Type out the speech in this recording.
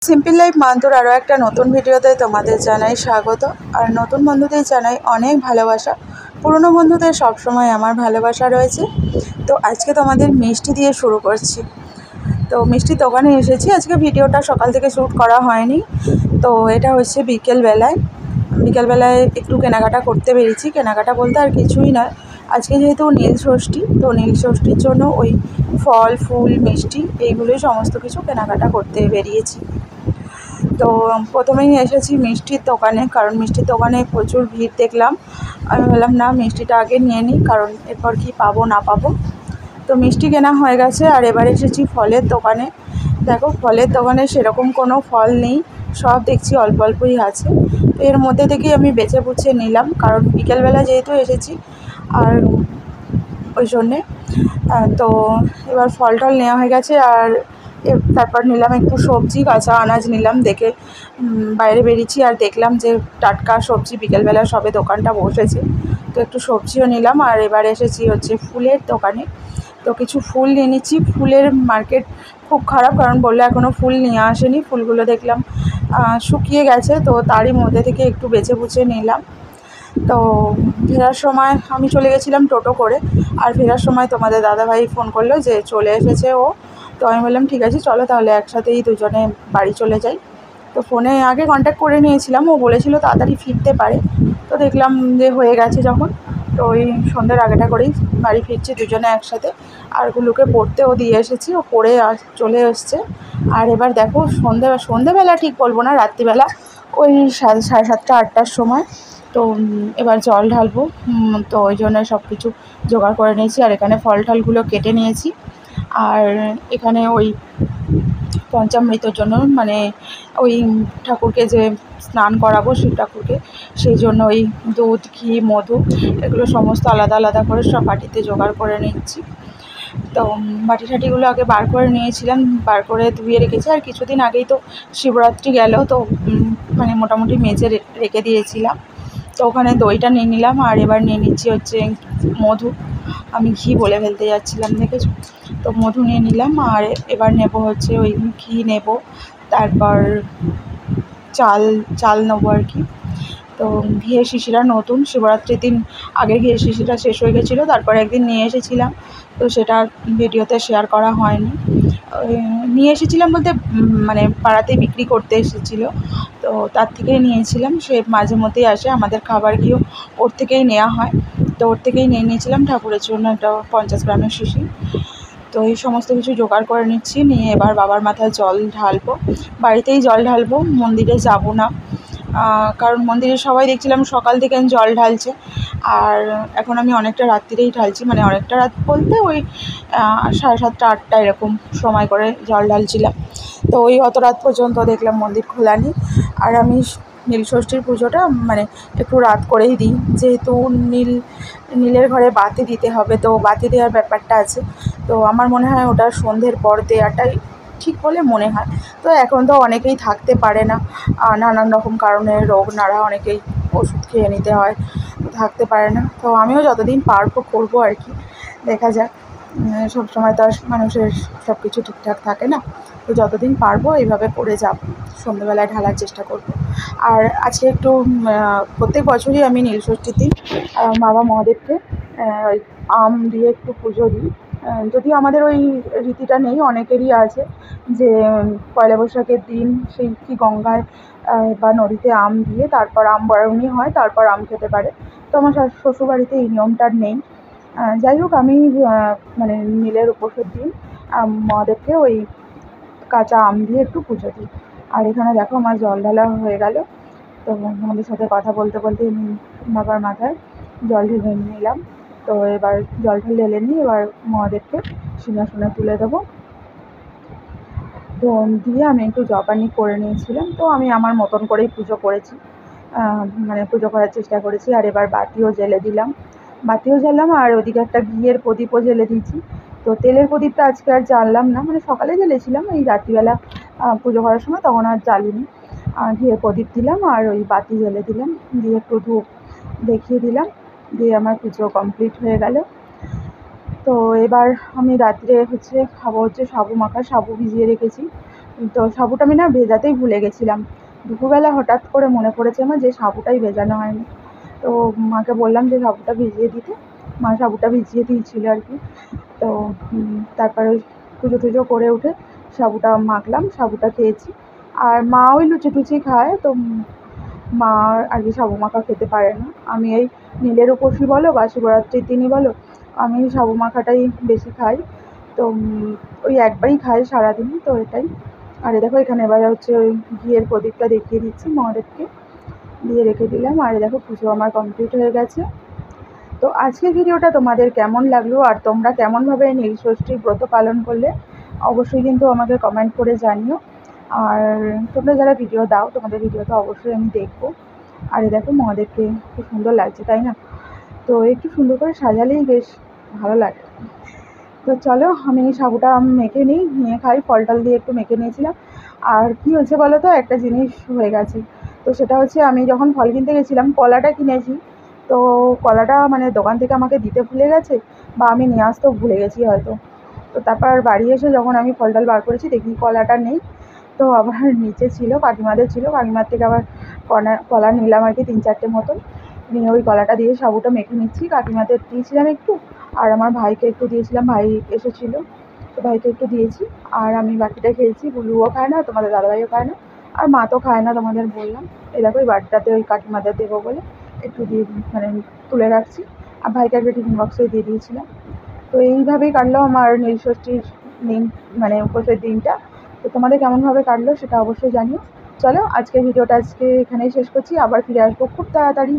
Simple life মান্তুর আরও একটা নতুন ভিডিওতে তোমাদের জানাই স্বাগত। আর নতুন বন্ধুদের জানাই অনেক ভালোবাসা। পুরনো বন্ধুদের সবসময় আমার ভালোবাসা রয়েছে। তো আজকে তোমাদের মিষ্টি দিয়ে শুরু করছি। তো মিষ্টির দোকানে এসেছি। আজকে ভিডিওটা সকাল থেকে শ্যুট করা হয়নি। তো এটা হচ্ছে বিকেলবেলায় একটু কেনাকাটা করতে বেরিয়েছি। কেনাকাটা বলতে আর কিছুই নয়, আজকে যেহেতু নীল ষষ্ঠী, তো নীল ষষ্ঠীর জন্য ওই ফল ফুল মিষ্টি এইগুলোই সমস্ত কিছু কেনাকাটা করতে বেরিয়েছি। তো প্রথমেই এসেছি মিষ্টির দোকানে, কারণ মিষ্টির দোকানে প্রচুর ভিড় দেখলাম। আমি বললাম না, মিষ্টিটা আগে নিয়ে নিই, কারণ এরপর কি পাবো না পাবো। তো মিষ্টি কেনা হয়ে গেছে। আর এবার এসেছি ফলের দোকানে। দেখো, ফলের দোকানে সেরকম কোনো ফল নেই, সব দেখছি অল্প অল্পই আছে। তো এর মধ্যে থেকেই আমি বেছে বুছে নিলাম, কারণ বিকেলবেলা যেহেতু এসেছি আর ওই জন্যে। তো এবার ফল টল নেওয়া হয়ে গেছে। আর তারপর নিলাম একটু সবজি, কাঁচা আনাজ নিলাম। দেখে বাইরে বেরিয়েছি আর দেখলাম যে টাটকা সবজি বিকেলবেলা সবে দোকানটা বসেছে। তো একটু সবজিও নিলাম। আর এবার এসেছি হচ্ছে ফুলের দোকানে। তো কিছু ফুল নিয়ে নিচ্ছি। ফুলের মার্কেট খুব খারাপ, কারণ বললো এখনও ফুল নিয়ে আসেনি। ফুলগুলো দেখলাম শুকিয়ে গেছে। তো তারই মধ্যে থেকে একটু বেছে বুছে নিলাম। তো ফেরার সময় আমি চলে গেছিলাম টোটো করে। আর ফেরার সময় তোমাদের দাদাভাই ফোন করলো যে চলে এসেছে ও। তো আমি বললাম ঠিক আছে, চলো তাহলে একসাথেই দুজনে বাড়ি চলে যাই। তো ফোনে আগে কন্ট্যাক্ট করে নিয়েছিলাম, ও বলেছিল তাড়াতাড়ি ফিরতে পারে। তো দেখলাম যে হয়ে গেছে যখন, তো ওই সন্ধ্যের আগেটা করেই বাড়ি ফিরছি দুজনে একসাথে। আর গুলোকে পড়তেও দিয়ে এসেছি, ও পড়ে চলে এসছে। আর এবার দেখো সন্ধেবেলা ঠিক বলবো না, রাত্রিবেলা ওই সাড়ে 7:30 8টার সময়। তো এবার জল ঢালবো। তো ওই জন্য সব কিছু জোগাড় করে নিয়েছি। আর এখানে ফল টলগুলো কেটে নিয়েছি। আর এখানে ওই পঞ্চামৃতর জন্য, মানে ওই ঠাকুরকে যে স্নান করাবো শিব ঠাকুরকে, সেই জন্য ওই দুধ ঘি মধু এগুলো সমস্ত আলাদা আলাদা করে সব বাটিতে জোগাড় করে নিচ্ছি। তো বাটি ঠাটিগুলো আগে বার করে নিয়েছিলাম, বার করে ধুয়ে রেখেছি। আর কিছুদিন আগেই তো শিবরাত্রি গেল, তো মানে মোটামুটি মেজে রেখে দিয়েছিলাম। তো ওখানে দইটা নিয়ে নিলাম। আর এবার নিয়ে নিচ্ছি হচ্ছে মধু। আমি ঘি বলে ফেলতে যাচ্ছিলাম, দেখেছো। তো মধু নিয়ে নিলাম। আর এবার নেব হচ্ছে ওই ঘি নেব, তারপর চাল নেবো আর কি। তো ঘিয়ের শিশিরা নতুন, শিবরাত্রির দিন আগে ঘিয়ের শিশিটা শেষ হয়ে গেছিলো, তারপর একদিন নিয়ে এসেছিলাম। তো সেটা ভিডিওতে শেয়ার করা হয়নি। নিয়ে এসেছিলাম বলতে মানে পাড়াতেই বিক্রি করতে এসেছিলো, তো তার থেকেই নিয়েছিলাম। সে মাঝে মধ্যেই আসে, আমাদের খাবার ঘিও ওর থেকেই নেওয়া হয়। তো ওর থেকেই নিয়ে নিয়েছিলাম ঠাকুরের জন্য একটা 50 গ্রামের শিশি। তো এই সমস্ত কিছু জোগাড় করে নিচ্ছি। নিয়ে এবার বাবার মাথায় জল ঢালবো। বাড়িতেই জল ঢালবো, মন্দিরে যাব না, কারণ মন্দিরে সবাই দেখছিলাম সকাল থেকে জল ঢালছে। আর এখন আমি অনেকটা রাত্রিরেই ঢালছি, মানে অনেকটা রাত বলতে ওই 7:30 8টা এরকম সময় করে জল ঢালছিলাম। তো ওই অত রাত পর্যন্ত দেখলাম মন্দির খোলা নেই। আর আমি নীলষষ্ঠীর পুজোটা মানে একটু রাত করেই দিই, যেহেতু নীলের ঘরে বাতি দিতে হবে, তো বাতি দেওয়ার ব্যাপারটা আছে। তো আমার মনে হয় ওটা সন্ধ্যের পর দেওয়াটাই ঠিক বলে মনে হয়। তো এখন তো অনেকেই থাকতে পারে না, নানান রকম কারণে রোগ নাড়া, অনেকেই ওষুধ খেয়ে নিতে হয়, থাকতে পারে না। তো আমিও যতদিন পারবো করবো আর কি, দেখা যাক। সবসময় তো আর মানুষের সব কিছু ঠিকঠাক থাকে না। তো যতদিন পারবো এইভাবে করে যাব, সন্ধ্যেবেলায় ঢালার চেষ্টা করব। আর আজকে একটু প্রত্যেক বছরই আমি নীলষষ্ঠীর দিন বাবা মহাদেবকে ওই আম দিয়ে একটু পুজো দিই। যদিও আমাদের ওই রীতিটা নেই, অনেকেরই আছে যে পয়লা বৈশাখের দিন সেই কি গঙ্গায় বা নদীতে আম দিয়ে তারপর আম বরণী হয়, তারপর আম খেতে পারে। তো আমার শ্বশুরবাড়িতে এই নিয়মটা নেই। যাই হোক, আমি মানে নীলের উপোসের দিন মহাদেবকে ওই কাঁচা আম দিয়ে একটু পুজো দিই। আর এখানে দেখো আমার জল ঢালা হয়ে গেল। তো আমাদের সাথে কথা বলতে বলতে বাবার মাথায় জল ঢেলে নিলাম। তো এবার জল ঢেলে নিয়ে এবার মহাদেবকে সিংহাসনে তুলে দেবো। তো দিয়ে আমি একটু জপানি করে নিয়েছিলাম। তো আমি আমার মতন করেই পুজো করেছি, মানে পুজো করার চেষ্টা করেছি। আর এবার বাতিও জ্বাললাম। আর ওদিকে একটা ঘিয়ের প্রদীপও জ্বেলে দিয়েছি। তো তেলের প্রদীপটা আজকে আর জ্বাললাম না, মানে সকালে জ্বেলেছিলাম, এই রাত্রিবেলা পুজো করার সময় তখন আর জ্বালিনি। ঘিয়ের প্রদীপ দিলাম আর ওই বাতি জ্বেলে দিলাম, দিয়ে একটু ধূপ দেখিয়ে দিলাম। দিয়ে আমার পুজো কমপ্লিট হয়ে গেল। তো এবার আমি রাত্রে খাবো হচ্ছে সাবু মাখা, সাবু ভিজিয়ে রেখেছি। তো সাবুটা আমি না ভেজাতেই ভুলে গেছিলাম। দুপুরবেলা হঠাৎ করে মনে পড়েছে আমার যে সাবুটাই ভেজানো হয়নি। তো মাকে বললাম যে সাবুটা ভিজিয়ে দিতে, মা সাবুটা ভিজিয়ে দিয়েছিল আর কি। তো তারপরে পুজো টুজো করে উঠে সাবুটা মাখলাম, সাবুটা খেয়েছি। আর মা ওই লুচি টুচি খায়, তো মা আর কি সাবু মাখা খেতে পারে না। আমি এই নীলের উপোসই বলো বা শিবরাত্রির দিনই বলো, আমি সাবু মাখাটাই বেশি খাই। তো ওই একবারই খাই সারাদিন, তো এটাই। আর দেখো এখানে এবার হচ্ছে ওই ঘিয়ের প্রদীপটা দেখিয়ে দিচ্ছি মহাদেবকে, দিয়ে রেখে দিলাম। আর দেখো পুজো আমার কমপ্লিট হয়ে গেছে। তো আজকের ভিডিওটা তোমাদের কেমন লাগলো আর তোমরা কেমনভাবে নীলষষ্ঠীর ব্রত পালন করলে অবশ্যই কিন্তু আমাকে কমেন্ট করে জানিও। আর তোমরা যারা ভিডিও দাও তোমাদের ভিডিও তো অবশ্যই আমি দেখবো। আর দেখো মহাদেবকে খুব সুন্দর লাগছে, তাই না? তো একটু সুন্দর করে সাজালেই বেশ ভালো লাগে। তো চলো আমি সাবুটা মেখে নিয়ে খাই, ফল টল দিয়ে একটু মেখে নিয়েছিলাম। আর কী হয়েছে বলো তো, একটা জিনিস হয়ে গেছে। তো সেটা হচ্ছে আমি যখন ফল কিনতে গেছিলাম কলাটা কিনেছি, তো কলাটা মানে দোকান থেকে আমাকে দিতে ভুলে গেছে বা আমি নিয়ে আসতেও ভুলে গেছি হয়তো। তো তারপর আর বাড়ি এসে যখন আমি ফল টল বার করেছি দেখি কলাটা নেই। তো আবার নিচে ছিল, কাকিমাদের ছিল, কাকিমার থেকে আবার কলা নিলাম আর কি 3-4টে মতন। নিয়ে ওই কলাটা দিয়ে সাবুটা মেখে নিচ্ছি। কাকিমাদের দিয়েছিলাম একটু, আর আমার ভাইকে একটু দিয়েছিলাম, ভাই এসেছিলো তো ভাইকে একটু দিয়েছি। আর আমি বাকিটা খেয়েছি, বুলুও খায় না, তোমাদের দাদাভাইও খায় না, আর মা তো খায় না তোমাদের বললাম। এই দেখো ওই বাটিটাতে ওই কাকিমাদের দেবো বলে একটু দিয়ে মানে তুলে রাখছি। আর ভাইকে একটা টিফিন বক্সে দিয়ে দিয়েছিলাম। তো এইভাবেই কাটলো আমার নীলষষ্ঠীর দিন, মানে উপোসের দিনটা। তো তোমাদের কেমনভাবে কাটলো সেটা অবশ্যই জানিও। চলো আজকের ভিডিওটা এখানেই শেষ করছি, আবার ফিরে আসবো খুব তাড়াতাড়ি।